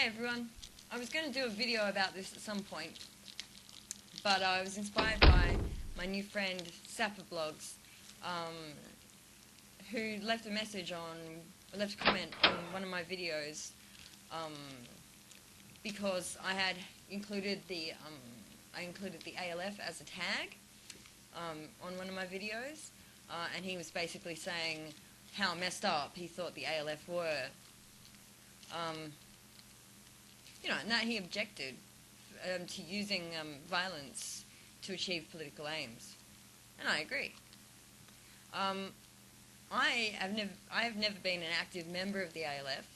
Hey everyone, I was going to do a video about this at some point, but I was inspired by my new friend Sapperblogs, who left a comment on one of my videos, because I had included the ALF as a tag on one of my videos, and he was basically saying how messed up he thought the ALF were. And that he objected to using violence to achieve political aims, and I agree. I have never been an active member of the ALF.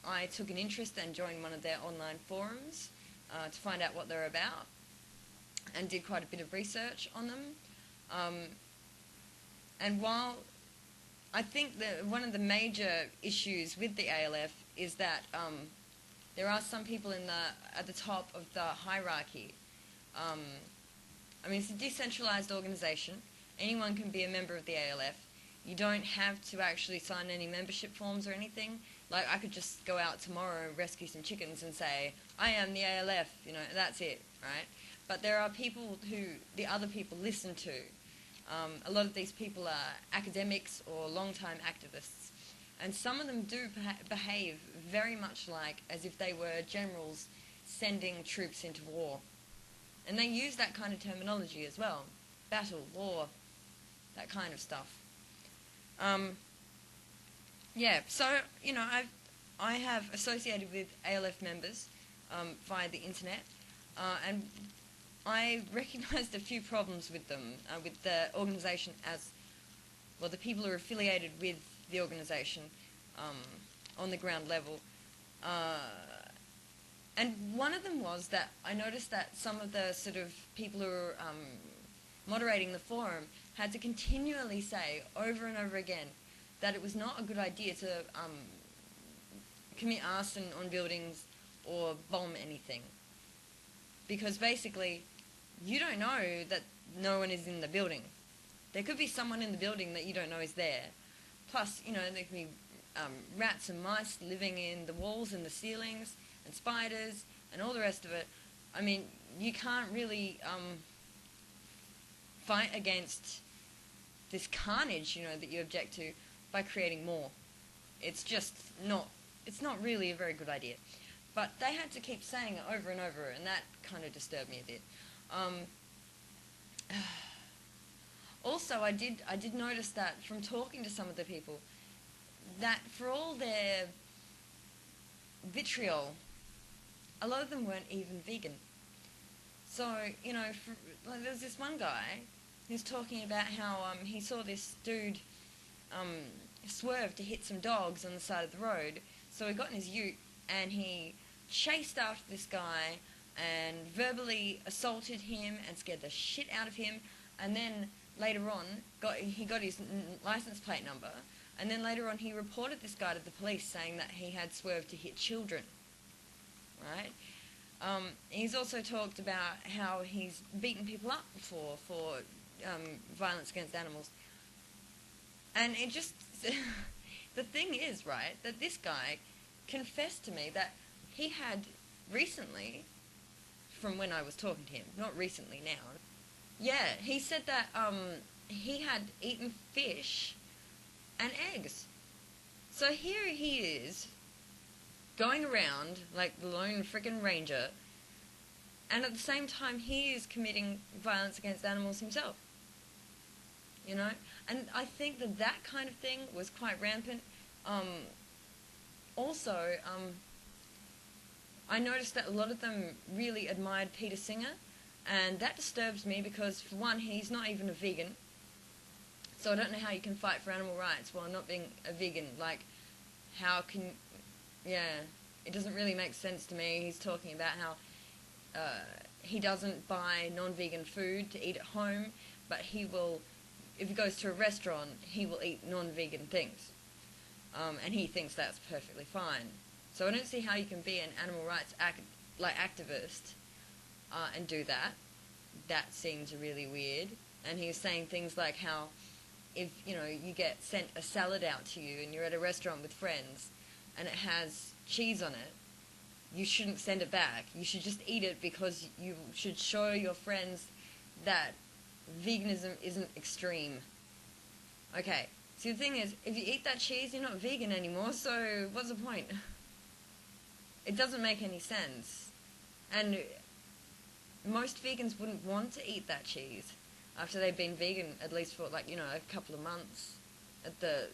I took an interest and joined one of their online forums to find out what they're about, and did quite a bit of research on them. And while I think that one of the major issues with the ALF is that there are some people at the top of the hierarchy. It's a decentralized organization. Anyone can be a member of the ALF. You don't have to actually sign any membership forms or anything. Like, I could just go out tomorrow and rescue some chickens and say, I am the ALF, that's it, right? But there are people who the other people listen to. A lot of these people are academics or long-time activists. And some of them do behave very much like as if they were generals sending troops into war. And they use that kind of terminology as well. Battle, war, that kind of stuff. I have associated with ALF members via the internet, and I recognised a few problems with them, with the organisation the people who are affiliated with the organisation on the ground level. And one of them was that I noticed that some of the sort of people who were moderating the forum had to continually say over and over again that it was not a good idea to commit arson on buildings or bomb anything. Because basically, you don't know that no one is in the building. There could be someone in the building that you don't know is there. Plus, there could be rats and mice living in the walls and the ceilings, and spiders, and all the rest of it. You can't really fight against this carnage, that you object to, by creating more. It's not really a very good idea. But they had to keep saying it over and over, and that kind of disturbed me a bit. Also, I did notice that from talking to some of the people, that for all their vitriol, a lot of them weren't even vegan. So, there was this one guy who's talking about how he saw this dude swerve to hit some dogs on the side of the road. So he got in his ute and he chased after this guy and verbally assaulted him and scared the shit out of him. And then later on, he got his license plate number. And then later on, he reported this guy to the police, saying that he had swerved to hit children. Right? He's also talked about how he's beaten people up before for violence against animals. And it just... the thing is, right, that this guy confessed to me that he had recently, from when I was talking to him, not recently now, yeah, he said that he had eaten fish and eggs. So here he is, going around like the lone frickin' ranger, and at the same time he is committing violence against animals himself. And I think that kind of thing was quite rampant. Also, I noticed that a lot of them really admired Peter Singer, and that disturbs me because, for one, he's not even a vegan. So I don't know how you can fight for animal rights while not being a vegan. Like, it doesn't really make sense to me. He's talking about how he doesn't buy non-vegan food to eat at home, but he will, if he goes to a restaurant, he will eat non-vegan things. And he thinks that's perfectly fine. So I don't see how you can be an animal rights activist and do that. That seems really weird. And he was saying things like how if, you get sent a salad out to you and you're at a restaurant with friends and it has cheese on it, you shouldn't send it back. You should just eat it because you should show your friends that veganism isn't extreme. Okay, so the thing is, if you eat that cheese, you're not vegan anymore, so what's the point? It doesn't make any sense. And most vegans wouldn't want to eat that cheese after they've been vegan at least for like, a couple of months at the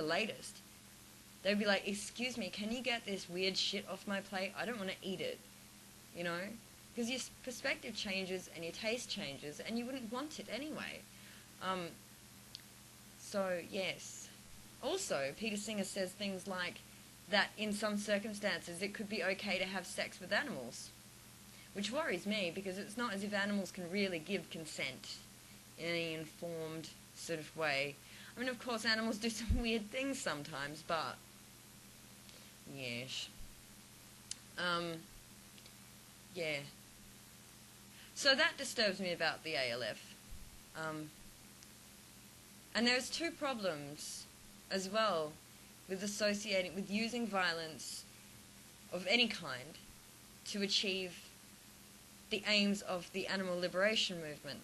latest. They'd be like, excuse me, can you get this weird shit off my plate? I don't want to eat it, because your perspective changes and your taste changes and you wouldn't want it anyway. So yes. Also, Peter Singer says things like that in some circumstances it could be okay to have sex with animals, which worries me because it's not as if animals can really give consent in any informed sort of way. I mean, of course, animals do some weird things sometimes, but yes. Yeah. So that disturbs me about the ALF. And there's two problems as well with using violence of any kind to achieve the aims of the animal liberation movement.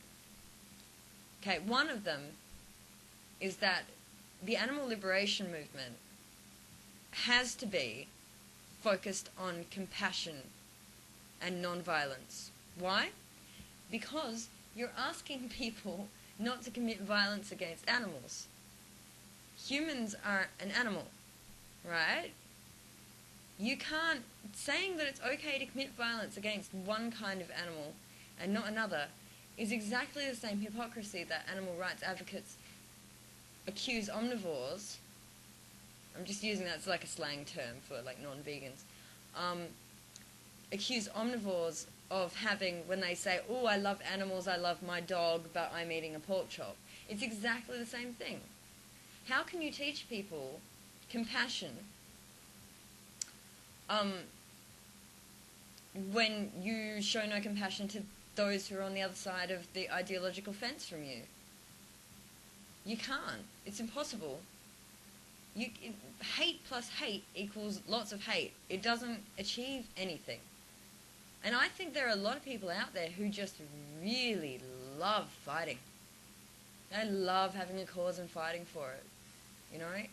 Okay, one of them is that the animal liberation movement has to be focused on compassion and non-violence. Why? Because you're asking people not to commit violence against animals. Humans are an animal, right? You can't... Saying that it's okay to commit violence against one kind of animal and not another is exactly the same hypocrisy that animal rights advocates accuse omnivores... I'm just using that as like a slang term for like non-vegans. Accuse omnivores of having when they say, oh, I love animals, I love my dog, but I'm eating a pork chop. It's exactly the same thing. How can you teach people compassion when you show no compassion to those who are on the other side of the ideological fence from you? You can't. It's impossible. Hate plus hate equals lots of hate. It doesn't achieve anything. And I think there are a lot of people out there who just really love fighting. They love having a cause and fighting for it.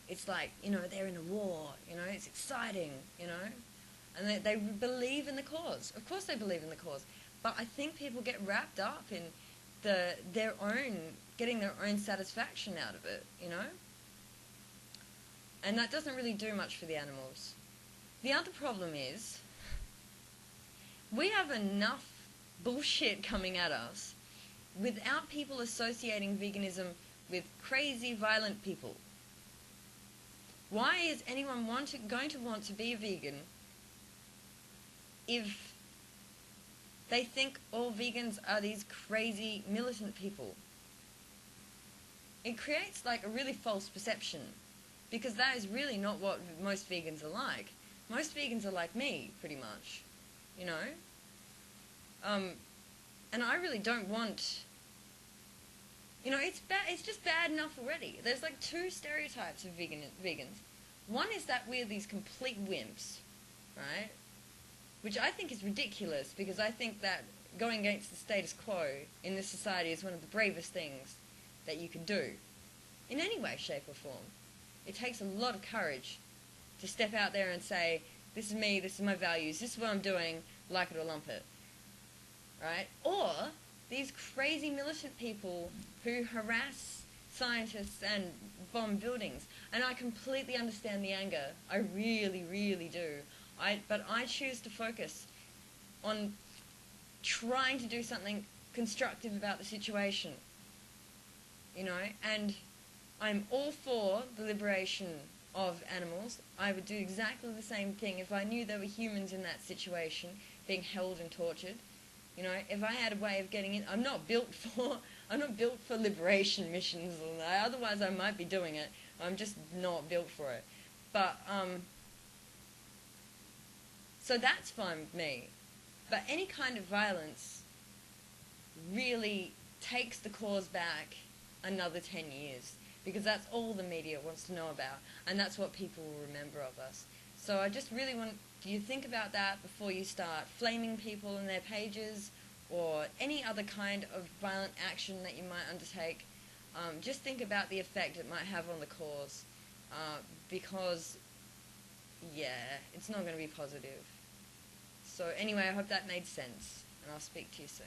It's like, they're in a war, it's exciting, and they believe in the cause. Of course they believe in the cause. But I think people get wrapped up in getting their own satisfaction out of it, And that doesn't really do much for the animals. The other problem is, we have enough bullshit coming at us without people associating veganism with crazy, violent people. Why is anyone going to want to be a vegan if they think all vegans are these crazy, militant people? It creates like a really false perception, because that is really not what most vegans are like. Most vegans are like me, pretty much, And I really don't want... it's just bad enough already. There's like two stereotypes of vegans. One is that we're these complete wimps, right? Which I think is ridiculous, because I think that going against the status quo in this society is one of the bravest things that you can do, in any way, shape or form. It takes a lot of courage to step out there and say, this is me, this is my values, this is what I'm doing, like it or lump it. Right? Or these crazy militant people who harass scientists and bomb buildings. And I completely understand the anger. I really, really do. But I choose to focus on trying to do something constructive about the situation. And I'm all for the liberation of animals. I would do exactly the same thing if I knew there were humans in that situation being held and tortured. If I had a way of getting in, I'm not built for liberation missions. Otherwise, I might be doing it. I'm just not built for it. But so that's fine with me. But any kind of violence really takes the cause back another 10 years, because that's all the media wants to know about, and that's what people will remember of us. So I just really want you to think about that before you start flaming people in their pages or any other kind of violent action that you might undertake. Just think about the effect it might have on the cause, because, yeah, it's not going to be positive. So anyway, I hope that made sense, and I'll speak to you soon.